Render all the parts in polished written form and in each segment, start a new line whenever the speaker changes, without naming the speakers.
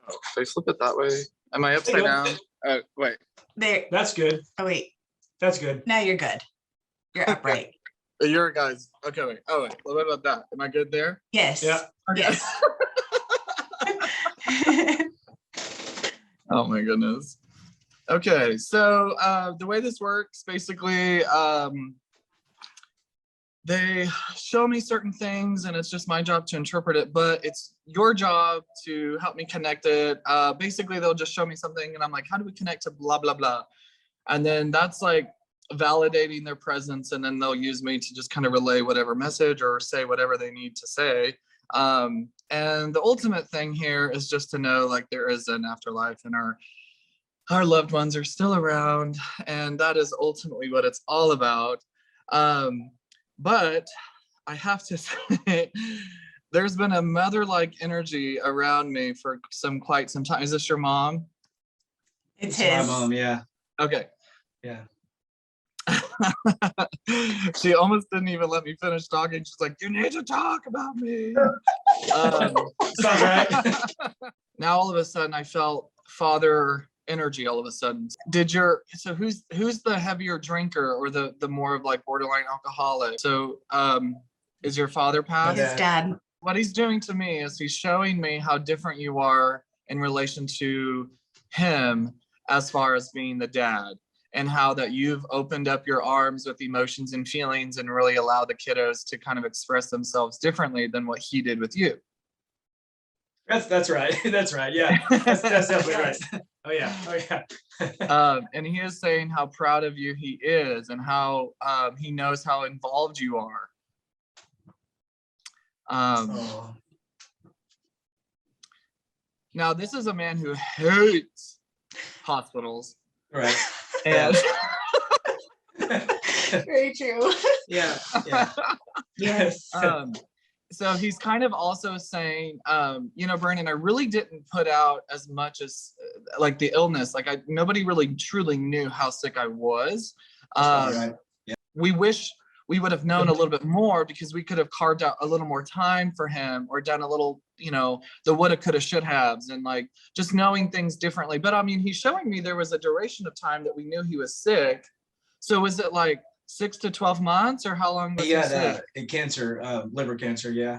Oh, should I flip it that way? Am I upside down? Oh, wait.
There.
That's good.
Oh, wait.
That's good.
Now you're good. You're upright.
You're guys. Okay, wait. Oh, wait. What about that? Am I good there?
Yes.
Yeah.
Yes.
Oh my goodness. Okay, so the way this works, basically, they show me certain things and it's just my job to interpret it, but it's your job to help me connect it. Basically, they'll just show me something and I'm like, how do we connect to blah, blah, blah? And then that's like validating their presence, and then they'll use me to just kind of relay whatever message or say whatever they need to say. And the ultimate thing here is just to know like there is an afterlife and our loved ones are still around, and that is ultimately what it's all about. But I have to say, there's been a mother-like energy around me for quite some time. Is this your mom?
It's
My
his.
mom, yeah.
Okay.
Yeah.
She almost didn't even let me finish talking. She's like, you need to talk about me.
Sounds right.
Now all of a sudden I felt father energy all of a sudden. So who's the heavier drinker or the more of like borderline alcoholic? So is your father passed?
His dad.
What he's doing to me is he's showing me how different you are in relation to him as far as being the dad, and how that you've opened up your arms with emotions and feelings and really allow the kiddos to kind of express themselves differently than what he did with you.
That's right. That's right. Yeah. That's definitely right. Oh yeah. Oh yeah.
And he is saying how proud of you he is, and how he knows how involved you are.
Oh.
Now, this is a man who hates hospitals.
Right.
And
Very true.
Yeah. Yeah.
Yes.
So he's kind of also saying, Brandon, I really didn't put out as much as like the illness. Like nobody really truly knew how sick I was.
Right. Yeah.
We wish we would have known a little bit more, because we could have carved out a little more time for him, or done a little, the woulda, coulda, should haves, and like just knowing things differently. But I mean, he's showing me there was a duration of time that we knew he was sick. So was it like 6 to 12 months, or how long was he sick?
Cancer, liver cancer. Yeah.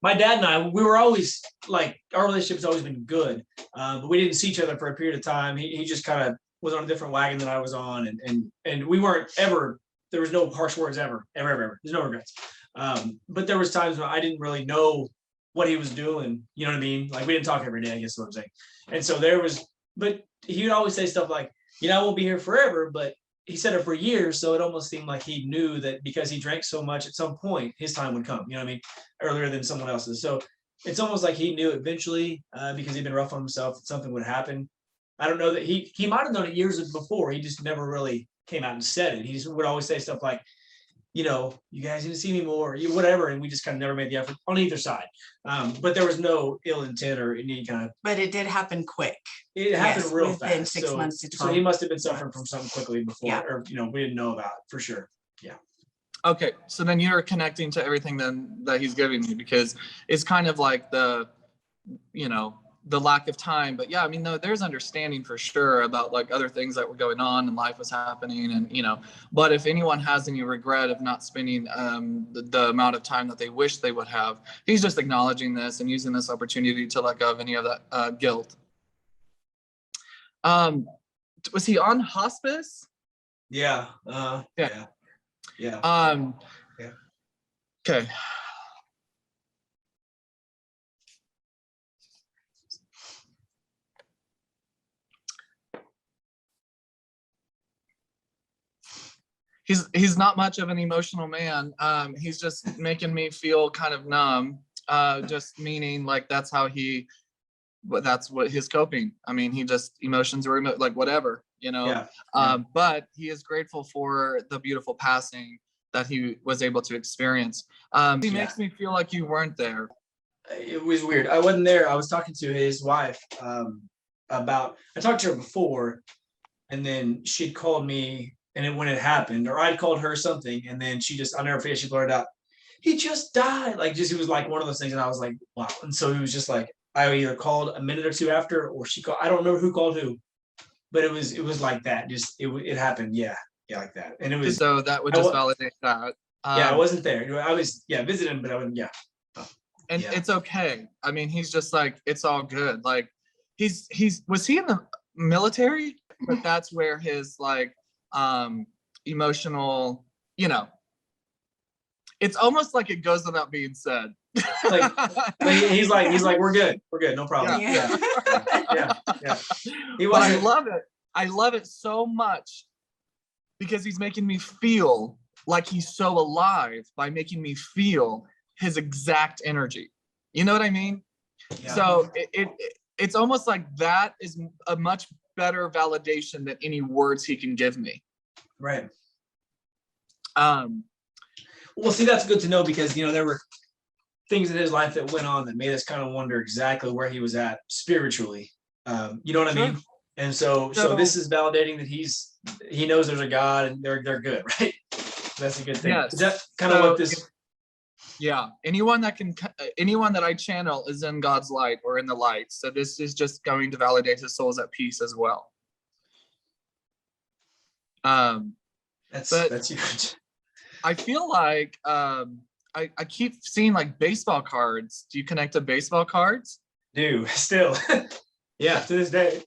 My dad and I, we were always like, our relationship's always been good, but we didn't see each other for a period of time. He just kind of was on a different wagon than I was on, and we weren't ever. There was no harsh words ever. There's no regrets. But there was times when I didn't really know what he was doing. You know what I mean? Like we didn't talk every day, I guess is what I'm saying. And so but he would always say stuff like, I won't be here forever, but he said it for years. So it almost seemed like he knew that because he drank so much, at some point his time would come, you know what I mean? Earlier than someone else's. So it's almost like he knew eventually, because he'd been rough on himself, that something would happen. I don't know that he might've known it years before. He just never really came out and said it. He just would always say stuff like, you guys need to see me more, whatever. And we just kind of never made the effort on either side. But there was no ill intent or any kind of.
But it did happen quick.
It happened real
within
fast.
6 months to 12.
So he must have been suffering from something quickly before,
Yeah.
or we didn't know about for sure. Yeah.
Okay, so then you're connecting to everything then that he's giving me, because it's kind of like the lack of time. But yeah, I mean, there's understanding for sure about like other things that were going on and life was happening, and but if anyone has any regret of not spending the amount of time that they wish they would have, he's just acknowledging this and using this opportunity to let go of any of that guilt. Was he on hospice?
Yeah.
Yeah.
Yeah.
Yeah. Okay. He's not much of an emotional man. He's just making me feel kind of numb. Just meaning like that's what his coping. I mean, he just emotions are like whatever,
Yeah.
But he is grateful for the beautiful passing that he was able to experience. He makes me feel like you weren't there.
It was weird. I wasn't there. I was talking to his wife I talked to her before, and then she'd called me, and when it happened, or I'd called her something, and then I'll never forget, she blurted out, "He just died." Like, it was like one of those things, and I was like, wow. And so he was just like, I either called a minute or two after, or she called. I don't remember who called who, but it was like that. Just it happened. Yeah, like that. And it was
So that would
I
just
wa-
validate that.
yeah, I
Um,
wasn't there. I was visiting, but I wasn't. Yeah,
and
yeah.
it's okay. I mean, he's just like, it's all good. Like he's was he in the military? But that's where his like emotional, it's almost like it goes without being said.
Like, he's like we're good, no problem.
Yeah.
Yeah. He
But I
wasn't.
love it. I love it so much because he's making me feel like he's so alive by making me feel his exact energy. You know what I mean?
Yeah.
So it's almost like that is a much better validation than any words he can give me.
Right.
Um,
Well, see, that's good to know because there were things in his life that went on that made us kind of wonder exactly where he was at spiritually. You know what I
Sure.
mean? And so this is validating that he knows there's a God and they're good, right? That's a good thing.
Yes.
Is that kind of what this?
yeah, anyone that I channel is in God's light or in the light. So this is just going to validate his soul's at peace as well.
That's huge.
I feel like I keep seeing like baseball cards. Do you connect to baseball cards?
Do still, yeah, to this day.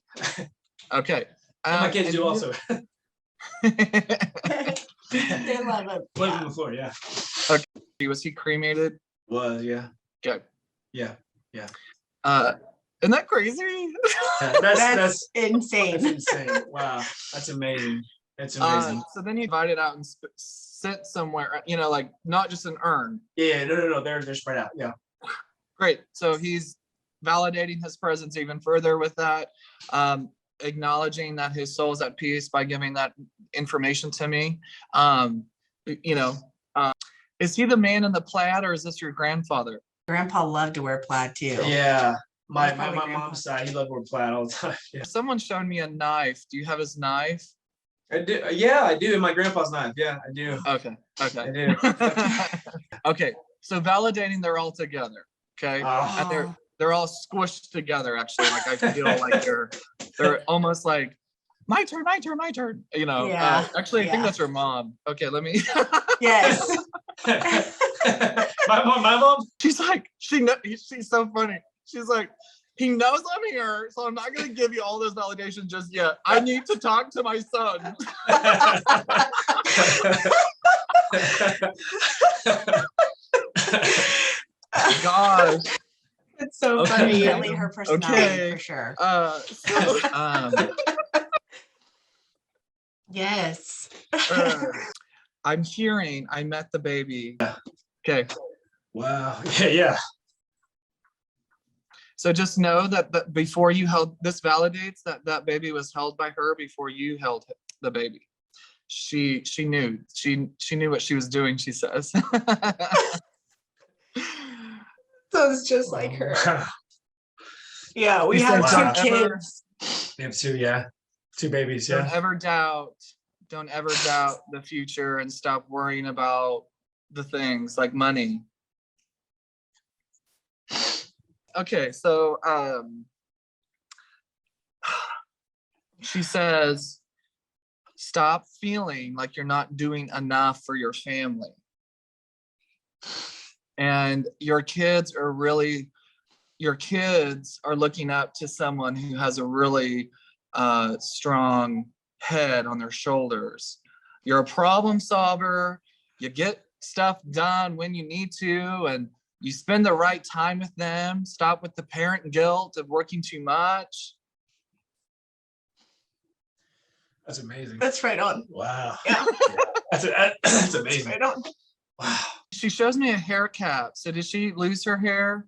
Okay.
And my kids
and
do
you-
also.
They love it.
Live on the floor, yeah.
Was he cremated?
Was, yeah.
Good.
Yeah.
Isn't that crazy?
That's
insane.
insane. Wow, that's amazing. That's amazing.
So then he divided out and sent somewhere, like not just an urn.
Yeah, no, they're spread out. Yeah.
Great. So he's validating his presence even further with that, acknowledging that his soul's at peace by giving that information to me. Is he the man in the plaid or is this your grandfather?
Grandpa loved to wear plaid too.
Yeah. My
That's probably grandpa.
mom's side, he loved wearing plaid all the time. Yeah.
Someone showed me a knife. Do you have his knife?
I do. Yeah, I do. My grandpa's knife. Yeah, I do.
Okay.
I do.
Okay. So validating they're all together. Okay.
Oh,
And they're all squished together actually. Like I feel like they're almost like my turn.
Yeah,
Actually, I think
yeah.
that's her mom. Okay, let me.
Yes.
my mom.
She's like, she's so funny. She's like, he knows I'm here, so I'm not gonna give you all this validation just yet. I need to talk to my son. Gosh.
It's so
Okay.
funny. Really her personality
Okay.
for sure. Yes.
I'm hearing I met the baby. Okay.
Wow. Yeah.
So just know that before you held, this validates that baby was held by her before you held the baby. She knew. She knew what she was doing, she says.
So it's just like her. Yeah, we
He
have
said,
two
"Don't ever-
kids.
We have two, yeah. Two babies,
Don't
yeah.
ever doubt the future and stop worrying about the things like money. Okay, so she says, stop feeling like you're not doing enough for your family. And your kids are looking up to someone who has a really strong head on their shoulders. You're a problem solver. You get stuff done when you need to, and you spend the right time with them. Stop with the parent guilt of working too much.
That's amazing.
That's right on.
Wow.
Yeah.
That's
That's
amazing.
right on.
Wow.
She shows me a hair cap. So did she lose her hair?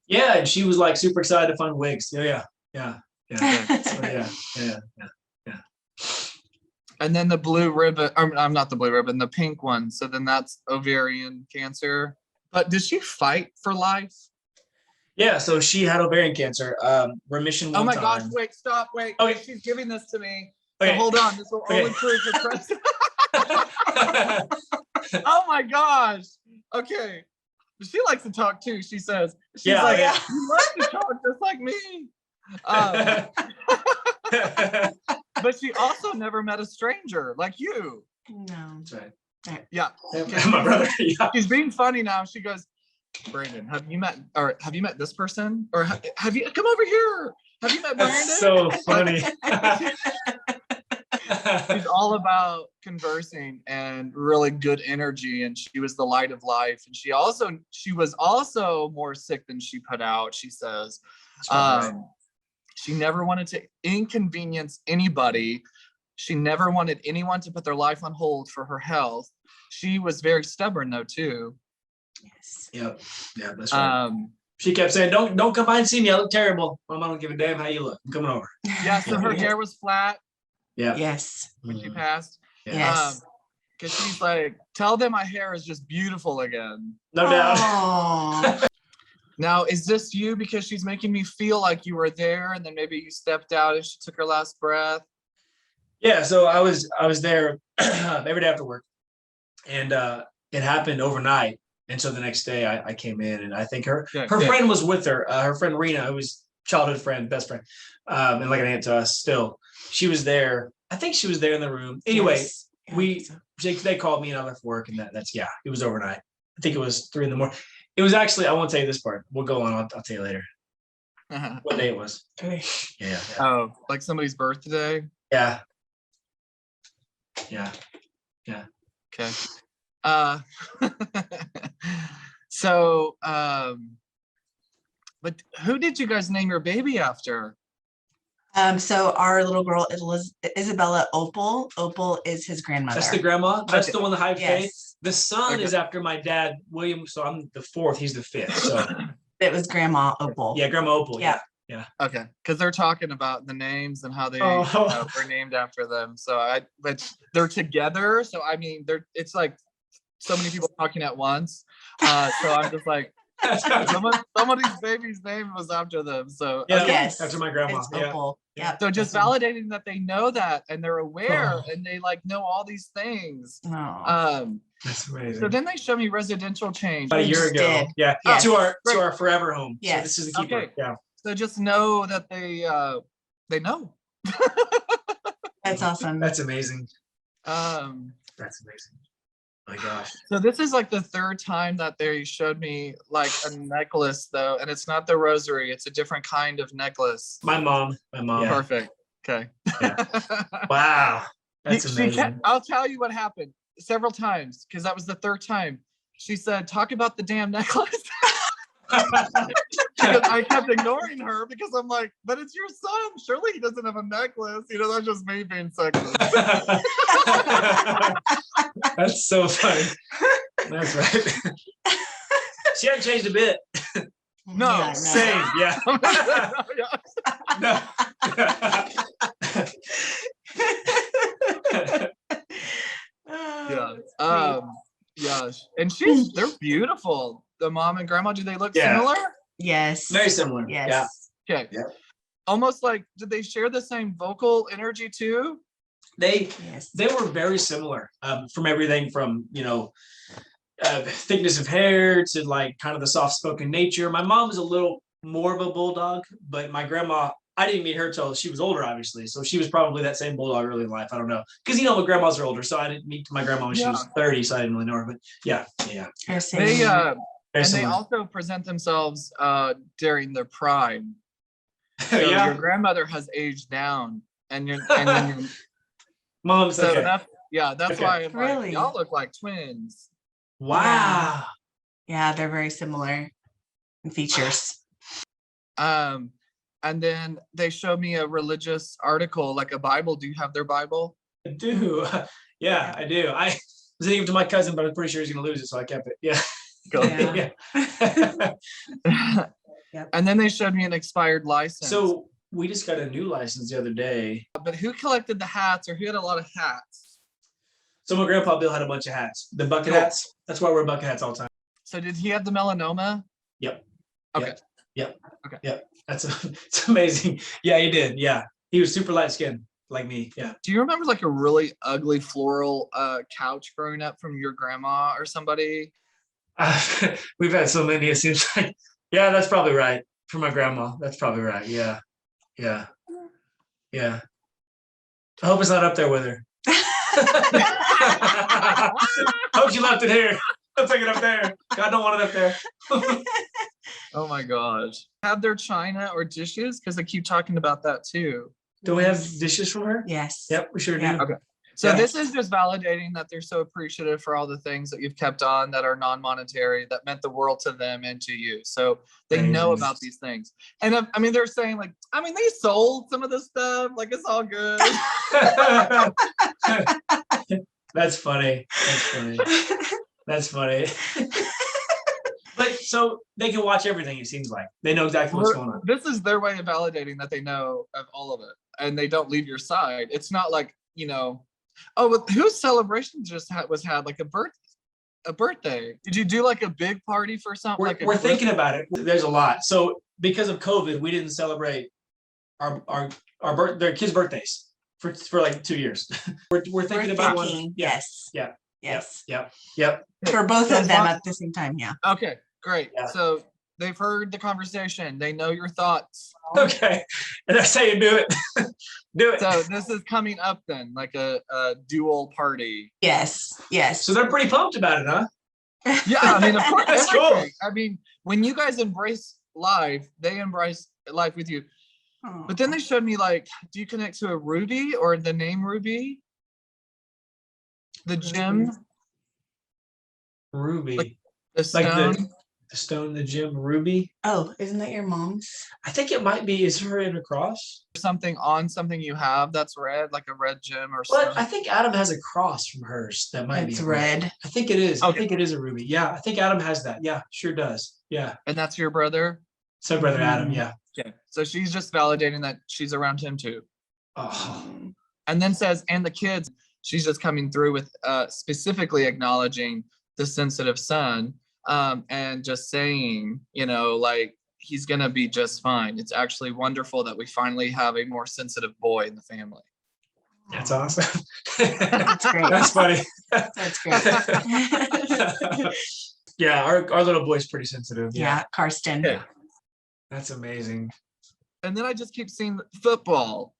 Yeah, and she was like super excited to find wigs. Yeah.
And then the blue ribbon, I'm not the blue ribbon, the pink one. So then that's ovarian cancer. But did she fight for life?
Yeah, so she had ovarian cancer, remission one
Oh my
time.
gosh, wait, stop, wait.
Okay.
She's giving this to me. So
Okay.
hold on, this will
Okay.
only prove the present. Oh my gosh. Okay. she likes to talk too. She says, she's
Yeah,
like,
yeah.
you like to talk just like me. Um, but she also never met a stranger like you.
No.
That's right.
Yeah.
Yeah, my brother. Yeah.
She's being funny now. She goes, Brandon, have you met this person? Or have you come over here? Have you met Brandon?
That's so funny.
She's all about conversing and really good energy, and she was the light of life. And she was also more sick than she put out, she says. She never wanted to inconvenience anybody. She never wanted anyone to put their life on hold for her health. She was very stubborn though too.
Yes.
Yep. Yeah, that's right.
Um,
She kept saying, "Don't come by and see me. I look terrible. Mom, I don't give a damn how you look. I'm coming over."
yeah, so her hair was flat
Yeah.
Yes.
when she
Mhm.
passed.
Yeah.
Yes.
Because she's like, tell them my hair is just beautiful again.
No doubt.
Aw.
Now, is this you because she's making me feel like you were there and then maybe you stepped out and she took her last breath?
Yeah, so I was there every day after work, and it happened overnight. And so the next day I came in, and I think her
Yeah,
friend was with her. Her friend Rena, who was childhood friend, best friend, and like an aunt to us. Still, she was there. I think she was there in the room. Anyway,
Yes. Yeah,
they called me and I left work, and that's it was overnight. I think it was 3 a.m. It was actually, I won't tell you this part. We'll go on. I'll tell you later what day it was.
okay.
Yeah.
Oh, like somebody's birthday?
Yeah. Yeah.
Okay. So, but who did you guys name your baby after?
So our little girl Isabella Opal. Opal is his grandmother.
That's the grandma. That's
Okay.
the one that Hyde Faith.
Yes.
The son
Okay.
is after my dad, William. So I'm the fourth. He's the fifth. So
It was Grandma Opal.
yeah, Grandma Opal. Yeah.
Okay, because they're talking about the names and how they
Oh.
were named after them. So but they're together. So I mean, it's like so many people talking at once. So I'm just like, somebody's baby's name was after them. So
Yeah.
okay.
Yes.
After my grandma.
It's
Yeah.
Opal. Yep.
So just
That's
validating that they know that and they're aware
Oh.
and they like know all these things.
Oh.
That's amazing.
So then they show me residential change.
About a year
just
ago.
did.
Yeah.
Yes.
To our
Great.
forever home. So
Yes.
this is the keeper.
Okay.
Yeah.
So just know that they know.
That's awesome.
That's amazing.
Um,
That's amazing. My gosh.
so this is like the third time that they showed me like a necklace though, and it's not the rosary, it's a different kind of necklace.
My mom. Yeah.
Perfect. Okay.
Wow. That's
She
amazing.
I'll tell you what happened several times because that was the third time. She said, talk about the damn necklace. Because I kept ignoring her because I'm like, but it's your son. Surely he doesn't have a necklace. That's just me being sexist.
That's so funny. That's right. She hasn't changed a bit.
No,
Yeah,
Same. Yeah. No.
Yeah.
Sweet.
Yeah. And they're beautiful. The mom and grandma, do they look
Yeah.
similar?
Yes.
Very similar.
Yes.
Okay.
Yeah.
Almost like, did they share the same vocal energy too?
They
Yes.
were very similar from everything from thickness of hair to like kind of the soft spoken nature. My mom was a little more of a bulldog, but my grandma, I didn't meet her till she was older, obviously. So she was probably that same bulldog early in life. I don't know. Because my grandmas are older. So I didn't meet my grandma when she was 30. So I didn't really know her. But yeah.
Her
They
singing.
Very
and they
similar.
also present themselves during their prime. So
Yeah.
your grandmother has aged down, and then your
Mom's
so
okay.
that's
Okay.
why I'm like,
Really?
y'all look like twins.
Wow.
Yeah, they're very similar in features.
And then they show me a religious article, like a Bible. Do you have their Bible?
I do. Yeah, I do. I was thinking to my cousin, but I'm pretty sure he's going to lose it. So I kept it. Yeah.
Go.
Yeah.
Yeah.
Yep.
And then they showed me an expired license.
So we just got a new license the other day.
but who collected the hats, or who had a lot of hats?
So my grandpa Bill had a bunch of hats. The bucket
Cool.
hats. That's why I wear bucket hats all the time.
So did he have the melanoma?
Yep.
Okay.
That's it's amazing. Yeah, he did. Yeah. He was super light skinned like me. Yeah.
Do you remember like a really ugly floral couch growing up from your grandma or somebody?
We've had so many, it seems like. Yeah, that's probably right. For my grandma, that's probably right. Yeah. Yeah. Yeah. I hope it's not up there with her. Hope she left it here. I'll take it up there. God don't want it up there.
Oh my gosh. Have their china or dishes? Because I keep talking about that too.
Do we have dishes from her?
Yes.
Yep, we sure
Yeah.
do.
Okay. So
Yeah.
this is just validating that they're so appreciative for all the things that you've kept on that are non-monetary, that meant the world to them and to you. So they know
Amazing.
about these things. And I mean, they're saying like, I mean, they sold some of this stuff. Like it's all good.
That's funny. That's funny. That's funny. But so they can watch everything, it seems like. They know exactly what's going on.
This is their way of validating that they know of all of it and they don't leave your side. It's not like, oh, but whose celebration just was had like a birthday? Did you do like a big party for something?
We're thinking about it. There's a lot. So because of COVID, we didn't celebrate their kids' birthdays for like 2 years. We're thinking about one.
Thinking,
Yeah.
yes.
Yeah.
Yes.
Yep.
For both of them at the same time, yeah.
Okay, great.
Yeah.
So they've heard the conversation. They know your thoughts.
Okay. And they're saying do it. Do it.
So this is coming up then, like a dual party.
Yes. Yes.
So they're pretty pumped about it, huh?
Yeah, I mean, of course,
That's cool.
everything. I mean, when you guys embrace life, they embrace life with you.
Oh.
But then they showed me like, do you connect to a ruby or the name Ruby? The gem,
Ruby.
Like the
Like
stone.
the stone, the gem, Ruby.
Oh, isn't that your mom's?
I think it might be. Is her in a cross?
Something on something you have that's red, like a red gem or
But
something.
I think Adam has a cross from hers. That might
It's
be
red.
I think it is.
Okay.
I think it is a ruby. Yeah, I think Adam has that. Yeah, sure does. Yeah.
And that's your brother.
So brother Adam.
Mhm.
Yeah.
Okay. So she's just validating that she's around him too.
Oh,
And then says, and the kids, she's just coming through with specifically acknowledging the sensitive son and just saying, like he's gonna be just fine. It's actually wonderful that we finally have a more sensitive boy in the family.
that's awesome.
That's great.
That's funny.
That's great.
Yeah, our little boy's pretty sensitive.
Yeah, Karsten.
Okay.
That's amazing.
And then I just keep seeing football.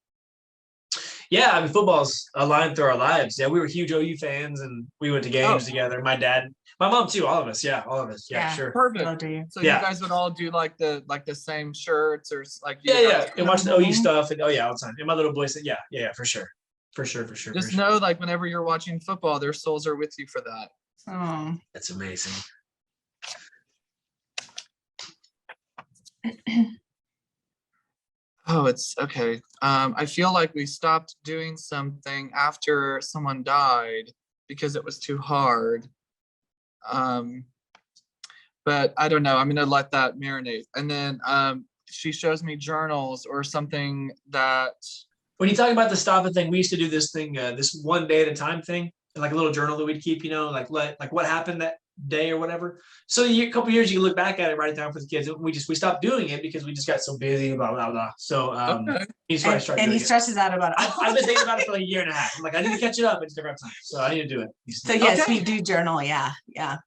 Yeah, I mean, football's a line through our lives. Yeah, we were huge OU fans, and we went to games
Oh.
together. My dad, my mom too. All of us. Yeah, all of us. Yeah,
Yeah.
sure.
Perfect.
Oh, do you?
So
Yeah.
you guys would all do like the same shirts or like you
Yeah,
guys-
yeah. And watch the OU
Mhm.
stuff, and all the time. And my little boy said, yeah, for sure, for sure.
Just know like whenever you're watching football, their souls are with you for that.
Oh.
That's amazing.
Oh, it's okay. I feel like we stopped doing something after someone died because it was too hard. But I don't know. I'm gonna let that marinate. And then she shows me journals or something that
When you talk about the stopping thing, we used to do this thing, this one day at a time thing, like a little journal that we'd keep, like what happened that day or whatever. So a couple years you can look back at it, write it down for the kids. We stopped doing it because we just got so busy, blah blah blah. So
okay.
he's trying to start
And
doing
he
it.
stresses out about it.
I've been thinking about it for like a year and a half. I'm like, I need to catch it up. I just never have time. So I need to do it.
So yes,
Okay.
we do journal. Yeah. Yeah.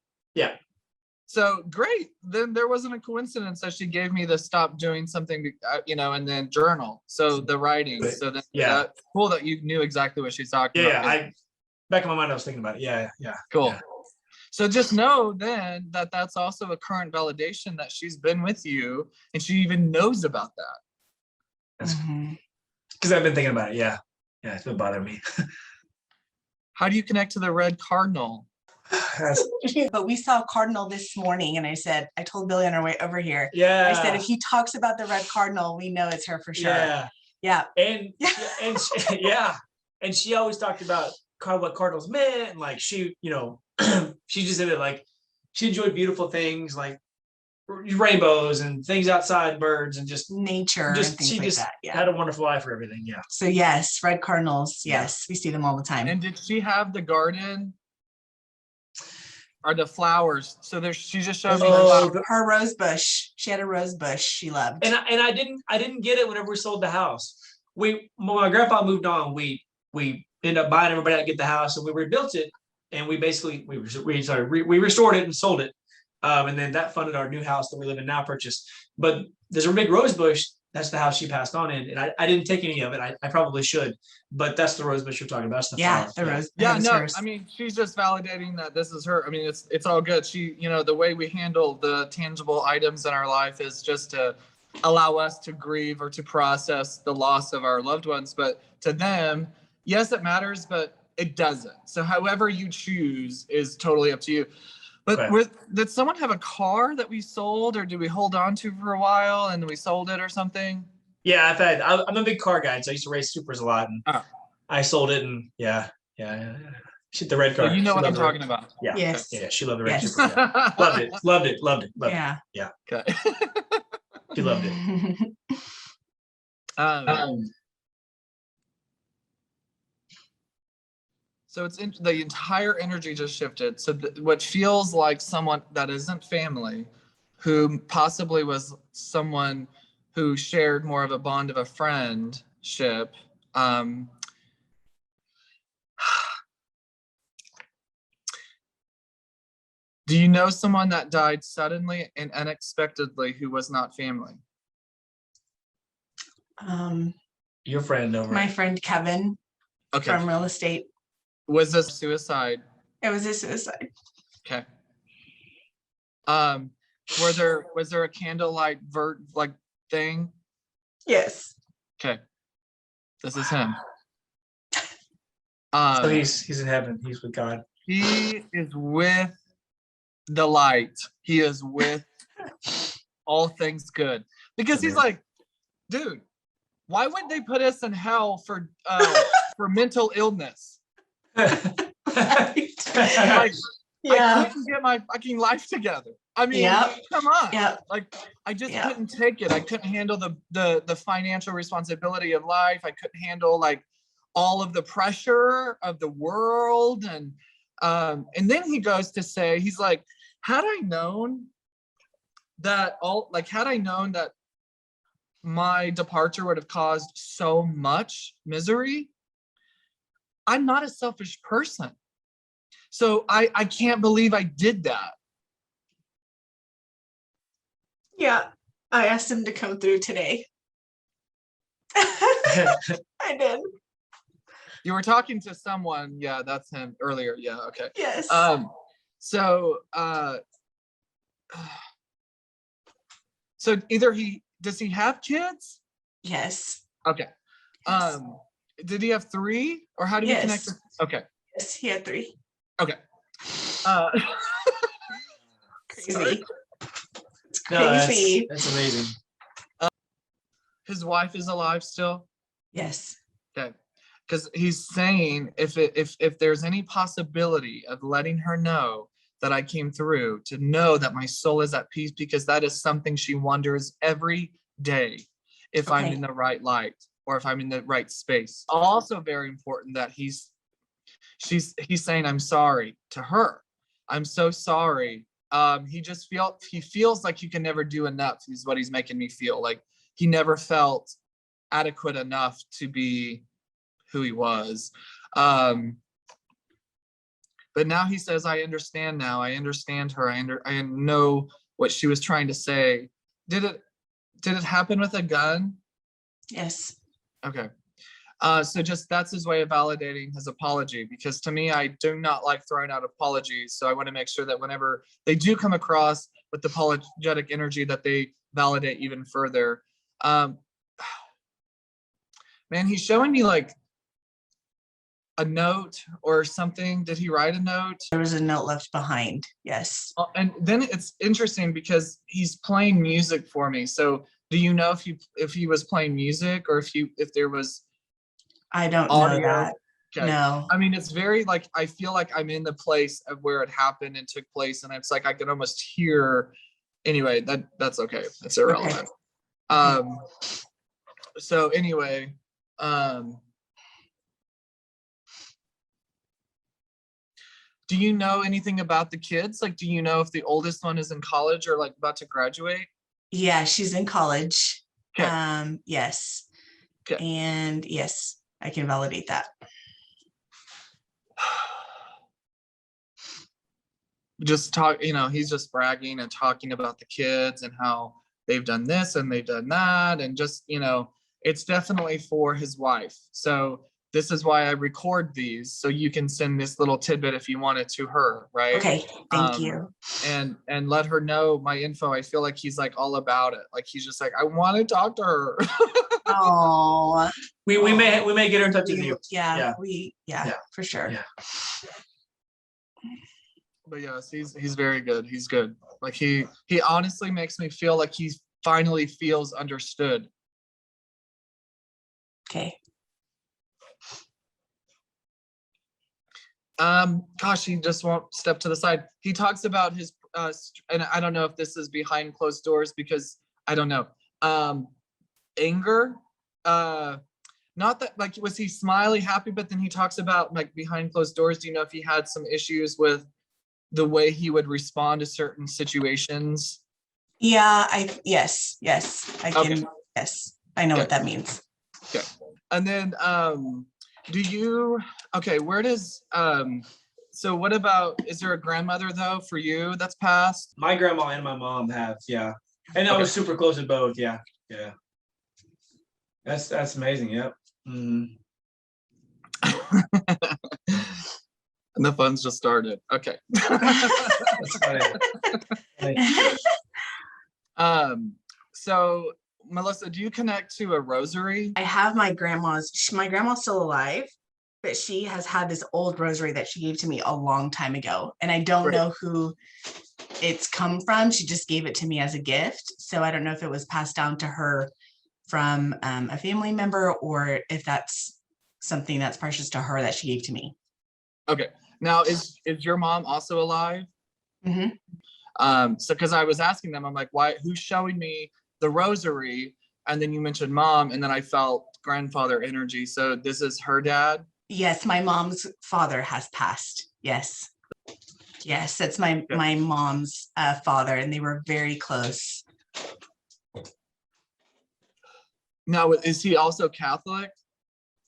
So great. Then there wasn't a coincidence that she gave me the stop doing something, and then journal. So the writing.
Right.
So then
Yeah.
cool that you knew exactly what she's talking
Yeah,
about.
yeah. Back in my mind, I was thinking about it. Yeah.
Cool.
Yeah.
So just know then that that's also a current validation that she's been with you and she even knows about that.
That's
Mhm.
because I've been thinking about it. Yeah, it's been bothering me.
How do you connect to the red cardinal?
That's-
But we saw Cardinal this morning, and I told Billy on our way over here.
yeah.
I said, if he talks about the red cardinal, we know it's her for sure.
Yeah.
Yeah.
And and she always talked about what cardinals meant, and like she she just said it like she enjoyed beautiful things like rainbows and things outside, birds, and just
Nature and things
she
like
just
that. Yeah.
had a wonderful eye for everything. Yeah.
So yes, red cardinals.
Yeah.
Yes, we see them all the time.
And did she have the garden? Or the flowers? So she just showed me
Oh,
the
Her rose bush. She had a rose bush she loved.
And I didn't get it whenever we sold the house. When my grandpa moved on, we ended up buying everybody out to get the house, and we rebuilt it, and we basically we restored it and sold it. And then that funded our new house that we live in now purchase. But there's a big rose bush. That's the house she passed on in. And I didn't take any of it. I probably should, but that's the rose bush you're talking about. That's the
Yeah,
flower.
the rose.
Yeah,
that is
no,
hers.
I mean, she's just validating that this is her. I mean, it's all good. She, you know, the way we handle the tangible items in our life is just to allow us to grieve or to process the loss of our loved ones. But to them, yes, it matters, but it doesn't. So however you choose is totally up to you. But
Okay.
did someone have a car that we sold, or did we hold on to for a while and we sold it or something?
Yeah, I'm a big car guy, so I used to race supers a lot, and
Oh.
I sold it, and yeah. She, the red
So
car.
you know
She
what I'm
loved the red-
talking about.
Yeah,
Yes.
yeah, she loved the red
Yes.
super. Yeah. Loved it, loved it, loved it, loved it.
Yeah.
Okay.
She loved it.
So the entire energy just shifted. So what feels like someone that isn't family, who possibly was someone who shared more of a bond of a friendship. Do you know someone that died suddenly and unexpectedly who was not family?
Your friend over.
My friend Kevin
Okay.
from real estate.
Was this suicide?
It was a suicide.
Okay. Was there a candlelight thing?
Yes.
Okay. This is him.
So he's in heaven. He's with God.
He is with the light. He is with all things good. Because he's like, dude, why would they put us in hell for mental illness?
Right.
Like,
Yeah.
I couldn't get my fucking life together. I mean,
Yep.
come on.
Yep.
Like, I just
Yep.
couldn't take it. I couldn't handle the financial responsibility of life. I couldn't handle like all of the pressure of the world. And then he goes to say, he's like, had I known that my departure would have caused so much misery, I'm not a selfish person. So I can't believe I did that.
Yeah. I asked him to come through today. I did.
You were talking to someone, yeah, that's him earlier. Yeah, okay.
Yes.
So either does he have kids?
Yes.
Okay.
Yes.
Did he have 3 or how did we connect?
Yes.
Okay.
Yes, he had 3.
Okay. Uh,
Crazy.
sorry.
It's
No,
crazy.
that's amazing.
His wife is alive still?
Yes.
Okay. Because he's saying if there's any possibility of letting her know that I came through, to know that my soul is at peace, because that is something she wonders every day, if I'm
Okay.
in the right light or if I'm in the right space. Also very important that he's saying I'm sorry to her. I'm so sorry. He feels like he can never do enough, is what he's making me feel. Like he never felt adequate enough to be who he was. But now he says, I understand now. I understand her. I know what she was trying to say. Did it happen with a gun?
Yes.
Okay. So just that's his way of validating his apology, because to me, I do not like throwing out apologies. So I want to make sure that whenever they do come across with the apologetic energy, that they validate even further. Man, he's showing me like a note or something. Did he write a note?
There was a note left behind. Yes.
And then it's interesting because he's playing music for me. So do you know if he was playing music, or if there was
I don't
audio?
know that.
Okay.
No.
I mean, it's very like, I feel like I'm in the place of where it happened and took place, and it's like I can almost hear. Anyway, that's okay. That's irrelevant.
Okay.
So anyway, do you know anything about the kids? Like, do you know if the oldest one is in college or like about to graduate?
Yeah, she's in college.
Okay.
Yes.
Okay.
And yes, I can validate that.
just talk, he's just bragging and talking about the kids and how they've done this and they've done that. And just, it's definitely for his wife. So this is why I record these. So you can send this little tidbit if you want it to her, right?
Okay, thank
Um,
you.
And let her know my info. I feel like he's like all about it. Like he's just like, I want to talk to her.
Oh,
We may get her in touch with you.
yeah,
Yeah.
for sure.
Yeah.
But yes, he's very good. He's good. Like he honestly makes me feel like he finally feels understood.
Okay.
Gosh, he just won't step to the side. He talks about his and I don't know if this is behind closed doors because I don't know. Anger. Not that, like, was he smiley, happy, but then he talks about like behind closed doors. Do you know if he had some issues with the way he would respond to certain situations?
Yeah, yes, I
Okay.
can, yes, I know what
Okay.
that means.
Okay. And then where does so what about, is there a grandmother though for you that's passed?
My grandma and my mom have, yeah. And I was super close with both, yeah. Yeah. That's amazing, yep. Mhm.
And the fun's just started. Okay.
That's funny.
So Melissa, do you connect to a rosary?
I have my grandma's still alive, but she has had this old rosary that she gave to me a long time ago. And I don't
Great.
know who it's come from. She just gave it to me as a gift. So I don't know if it was passed down to her from a family member or if that's something that's precious to her that she gave to me.
Okay. Now, is your mom also alive?
Mm-hmm.
So because I was asking them, I'm like, who's showing me the rosary? And then you mentioned mom, and then I felt grandfather energy. So this is her dad?
Yes, my mom's father has passed. Yes. Yes, that's my mom's father, and they were very close.
Now, is he also Catholic?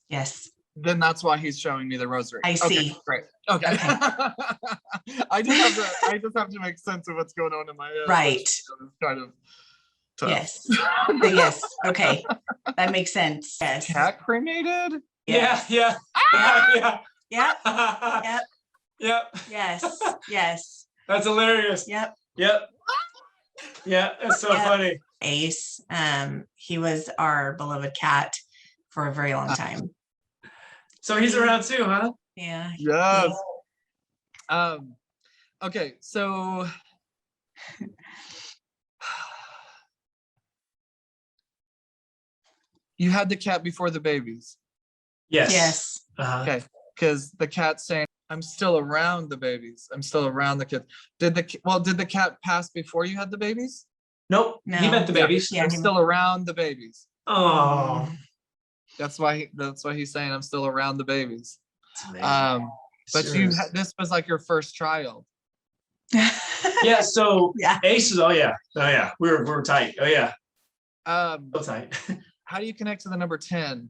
Yes.
Then that's why he's showing me the rosary.
I
Okay,
see.
great. Okay. I just have to make sense of what's going on in my head.
Right.
It's kind of tough.
Yes. Yes. Okay. That makes sense. Yes.
Cat cremated?
Yeah, yeah. Yeah.
Yep.
Yep.
Yep. Yes. Yes.
That's hilarious.
Yep.
Yep. Yeah, that's so
Yep.
funny.
Ace. He was our beloved cat for a very long time.
So he's around too, huh?
Yeah.
Yes. Okay, so you had the cat before the babies.
Yes.
Yes.
Okay, because the cat's saying, I'm still around the babies. I'm still around the kids. Did the cat pass before you had the babies?
Nope.
No.
He met the babies.
Yeah.
I'm still around the babies.
Oh.
That's why he's saying I'm still around the babies.
That's amazing.
But
Serious.
this was like your first child.
Yeah. So
Yeah.
Aces. Oh yeah. We were tight. Oh yeah. So tight.
How do you connect to the number 10?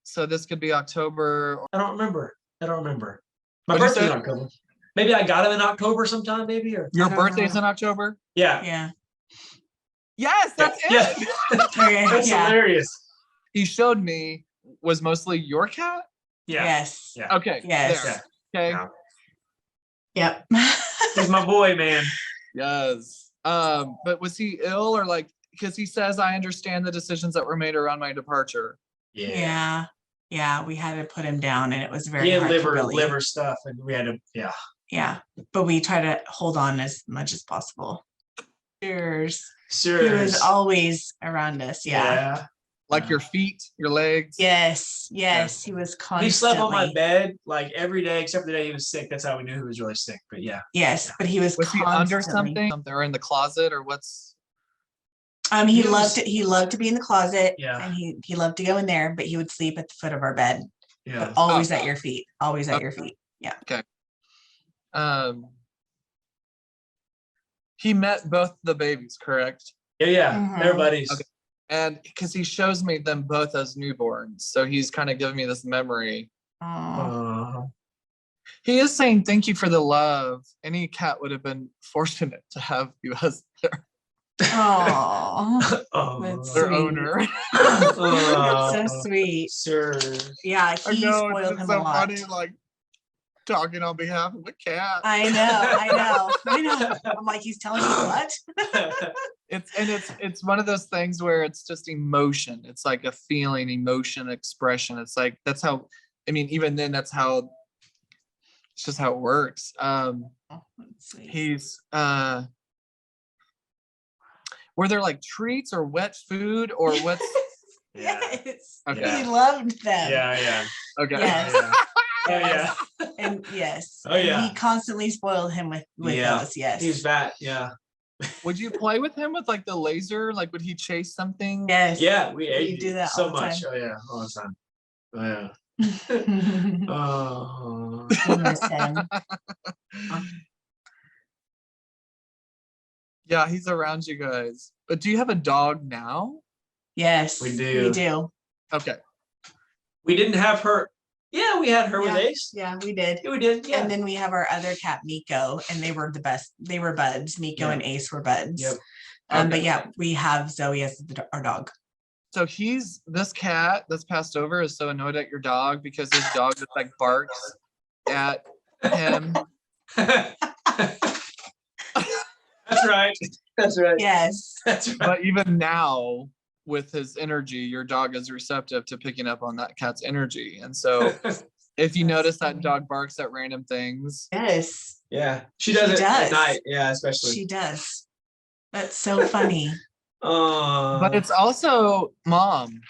So this could be October.
I don't remember. My
What'd you
birthday's
say?
in October. Maybe I got him in October sometime. Maybe or
Your
I don't
birthday's
know.
in October?
yeah.
Yeah.
Yes, that's
Yeah.
it.
Okay,
That's
yeah.
hilarious.
He showed me was mostly your cat.
Yeah.
Yes.
Yeah.
Okay.
Yes.
There.
Yeah.
Okay.
Yeah.
Yep.
He's my boy, man.
Yes. But was he ill or like, because he says I understand the decisions that were made around my departure.
Yeah. Yeah. We had to put him down, and it was very
He had
hard to really.
liver stuff, and we had to. Yeah.
Yeah. But we try to hold on as much as possible. Cheers.
Sure.
He was always around us. Yeah.
Like your feet, your legs.
Yes. Yes. He was constantly.
He slept on my bed like every day except the day he was sick. That's how we knew he was really sick. But yeah.
Yes, but he was
Was he
constantly.
under something? Or in the closet or what's?
He
He was-
loved to be in the closet.
Yeah.
And he loved to go in there, but he would sleep at the foot of our bed.
Yeah.
But always
Oh.
at your feet. Always at your feet. Yeah.
He met both the babies, correct?
Yeah.
Mhm.
Everybody's.
Okay. And because he shows me them both as newborns, so he's kind of giving me this memory.
Oh,
Uh,
He is saying thank you for the love. Any cat would have been fortunate to have you as
Oh,
Oh,
That's
their
sweet.
owner.
so sweet.
Sir.
Yeah,
I
he
know,
spoiled
it's
him
so
a lot.
funny, like talking on behalf of the cat.
I know. I'm like, he's telling you what?
It's one of those things where it's just emotion. It's like a feeling, emotion, expression. It's like that's how. I mean, even then, that's how. It's just how it works.
Oh, that's sweet.
He's were there like treats or wet food or what's
Yeah.
Yes.
Okay.
He loved them.
Yeah.
okay.
Yes.
Yeah. Oh yeah.
And yes.
Oh,
and
yeah.
he constantly spoiled him with
Yeah.
those. Yes.
He's fat. Yeah.
Would you play with him with like the laser? Like would he chase something?
Yes.
Yeah. We
do that
so
all the
much.
time.
Oh yeah. All the time. Oh yeah. Oh.
We miss him.
Yeah, he's around you guys. But do you have a dog now?
Yes.
We do.
We do.
Okay.
We didn't have her. Yeah, we had her with
Yeah.
Ace.
Yeah, we did.
Yeah, we did. Yeah.
And then we have our other cat, Miko, and they were the best. They were buds. Miko
Yeah.
and Ace were buds.
Yep.
But
Okay.
yeah, we have Zoe as our dog.
So this cat that's passed over is so annoyed at your dog because his dog just like barks at him.
That's right. That's right.
Yes.
That's right.
But even now, with his energy, your dog is receptive to picking up on that cat's energy. And so if you
That's
notice that
funny.
dog barks at random things,
Yes.
Yeah. She does
She
it at
does.
night. Yeah, especially.
She does. That's so funny.
but it's also mom.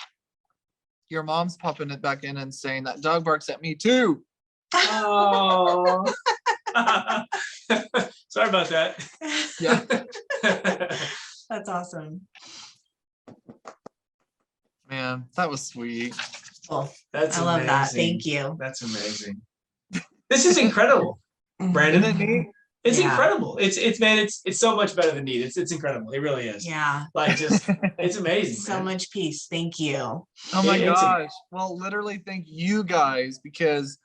Your mom's popping it back in and saying that dog barks at me too.
Oh. Sorry about that.
Yeah.
That's awesome.
Man, that was sweet.
Cool.
That's
I love
amazing.
that. Thank you.
That's amazing. This is incredible, Brandon.
Isn't it neat?
It's
Yeah.
incredible. It's man, it's so much better than neat. It's incredible. It really is.
Yeah.
Like just it's amazing.
So
man.
much peace. Thank you.
Oh my
It's a-
gosh. Well, literally thank you guys because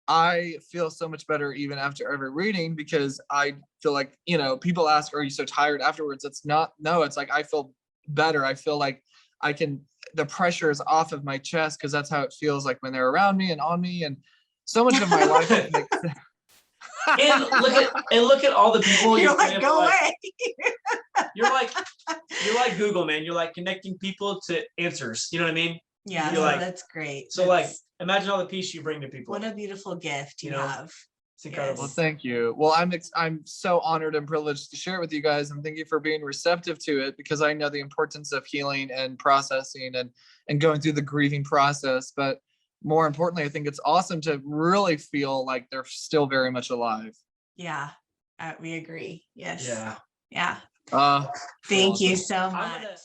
I feel so much better even after every reading because I feel like, people ask, are you so tired afterwards? It's not, no, it's like I feel better. I feel like the pressure is off of my chest because that's how it feels like when they're around me and on me. And so much of my life is like,
And look at all the people
You're
you've
like,
been
go
able to,
away.
you're like Google, man. You're like connecting people to answers. You know what I mean?
Yeah,
You're like-
that's great.
So like
That's-
imagine all the peace you bring to people.
what a beautiful gift you
You know,
have.
It's incredible.
well, thank you. Well, I'm so honored and privileged to share it with you guys, and thank you for being receptive to it because I know the importance of healing and processing and going through the grieving process. But more importantly, I think it's awesome to really feel like they're still very much alive.
Yeah, we agree. Yes.
Yeah.
Yeah.
Uh,
Thank you so
I'm
much.
gonna-